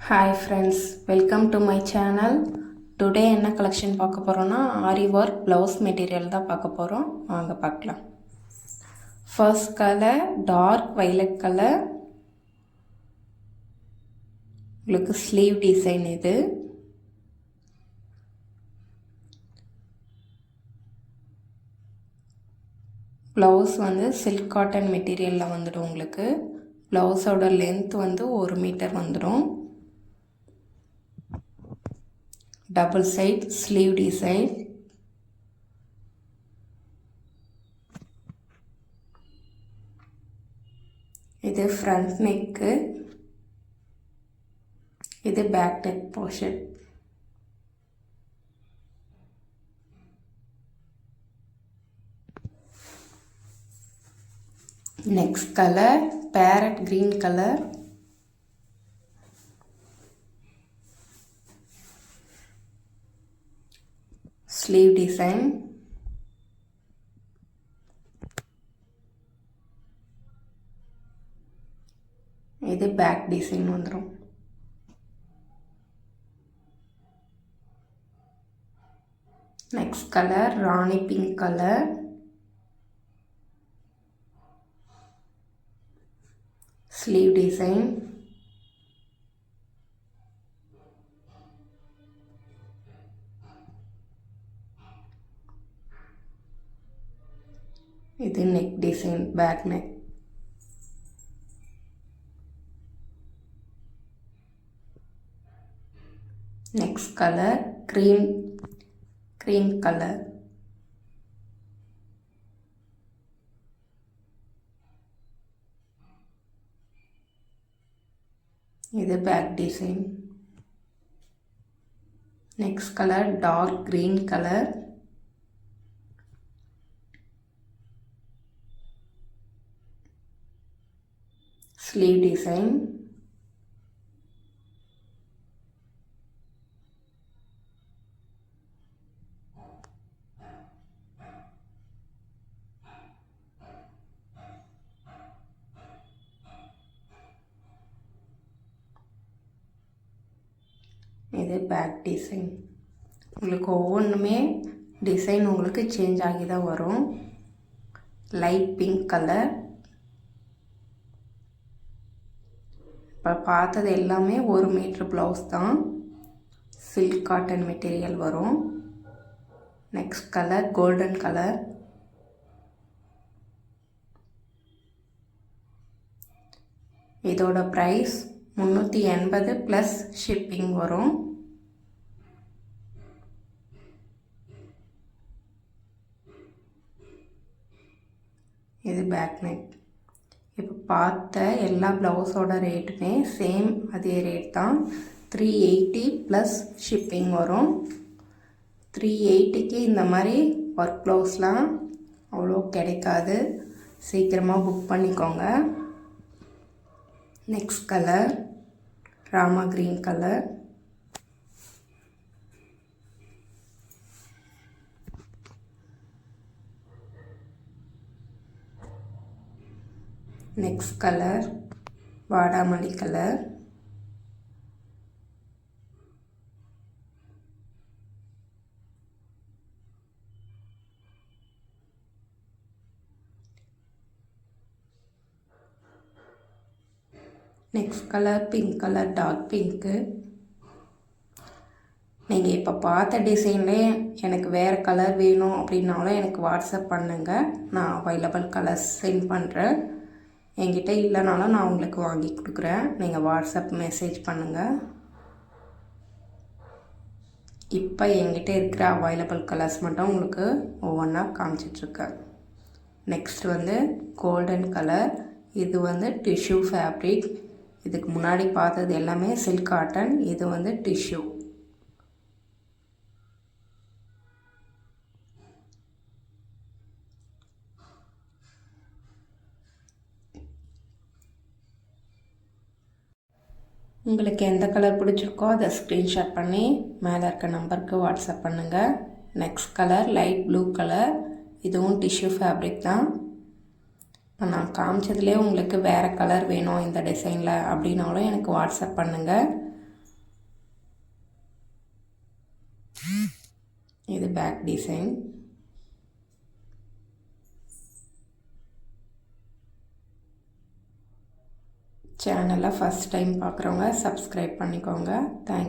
Hi friends, welcome to my channel. Today என்ன collection பார்க்க போறோம்னா ஆரி ஒர்க் blouse material தான் பார்க்க போறோம். வாங்க பார்க்கலாம். First color dark violet color. உங்களுக்கு sleeve design இது. Blouse வந்து silk cotton materialல வந்துடும் உங்களுக்கு. Blouse ஓட length வந்து 1 மீட்டர் வந்துடும். Double side sleeve design. இது front neck. இது back neck portion. Next color parrot green color. Sleeve design. இது back design வந்துரும். Next color ராணி pink color. Sleeve design. இது neck design back neck. Next color cream color. இது back design. Next color dark green color. Sleeve design. இது back design. உங்களுக்கு ஒவ்வொன்றுமே design உங்களுக்கு change ஆகி தான் வரும். Light pink colour. இப்போ பார்த்தது எல்லாமே 1 மீட்டர் ப்ளவுஸ் தான். சில்க் காட்டன் மெட்டீரியல் வரும். Next colour golden colour. இதோட ப்ரைஸ் 380 ப்ளஸ் ஷிப்பிங் வரும். இது பேக் நெக். இப்போ பார்த்த எல்லா ப்ளவுஸோட ரேட்டுமே சேம் அதே ரேட் தான். 380 ப்ளஸ் ஷிப்பிங் வரும். 380க்கு இந்த மாதிரி ஒர்க் ப்ளவுஸ்லாம் அவ்வளோ கிடைக்காது. சீக்கிரமாக புக் பண்ணிக்கோங்க. நெக்ஸ்ட் கலர் ராமா கிரீன் கலர். நெக்ஸ்ட் கலர் வாடாமல்லி colour. Next colour pink colour dark pink. நீங்கள் இப்போ பார்த்த டிசைன்லே எனக்கு வேறு கலர் வேணும் அப்படின்னாலும் எனக்கு வாட்ஸ்அப் பண்ணுங்கள். நான் அவைலபிள் கலர்ஸ் சென்ட் பண்ணுறேன். என்கிட்ட இல்லைனாலும் நான் உங்களுக்கு வாங்கி கொடுக்குறேன். நீங்கள் வாட்ஸ்அப் மெசேஜ் பண்ணுங்கள். இப்போ என்கிட்ட இருக்கிற அவைலபிள் கலர்ஸ் மட்டும் உங்களுக்கு ஒவ்வொன்றா காமிச்சிட்ருக்கேன். நெக்ஸ்ட் வந்து கோல்டன் கலர். இது வந்து டிஷ்யூ ஃபேப்ரிக். இதுக்கு முன்னாடி பார்த்தது எல்லாமே சில்க் காட்டன். இது வந்து டிஷ்யூ. உங்களுக்கு எந்த கலர் பிடிச்சிருக்கோ அதை ஸ்க்ரீன்ஷாட் பண்ணி மேலே இருக்க நம்பருக்கு வாட்ஸ்அப் பண்ணுங்கள். Next colour light blue colour. இதுவும் டிஷ்யூ ஃபேப்ரிக் தான். நான் காமிச்சதுலேயே உங்களுக்கு வேறு கலர் வேணும் இந்த டிசைனில் அப்படின்னாலும் எனக்கு வாட்ஸ்அப் பண்ணுங்கள். Back design. சேனலை ஃபஸ்ட் டைம் பார்க்குறவங்க சப்ஸ்கிரைப் பண்ணிக்கோங்க. தேங்க்யூ.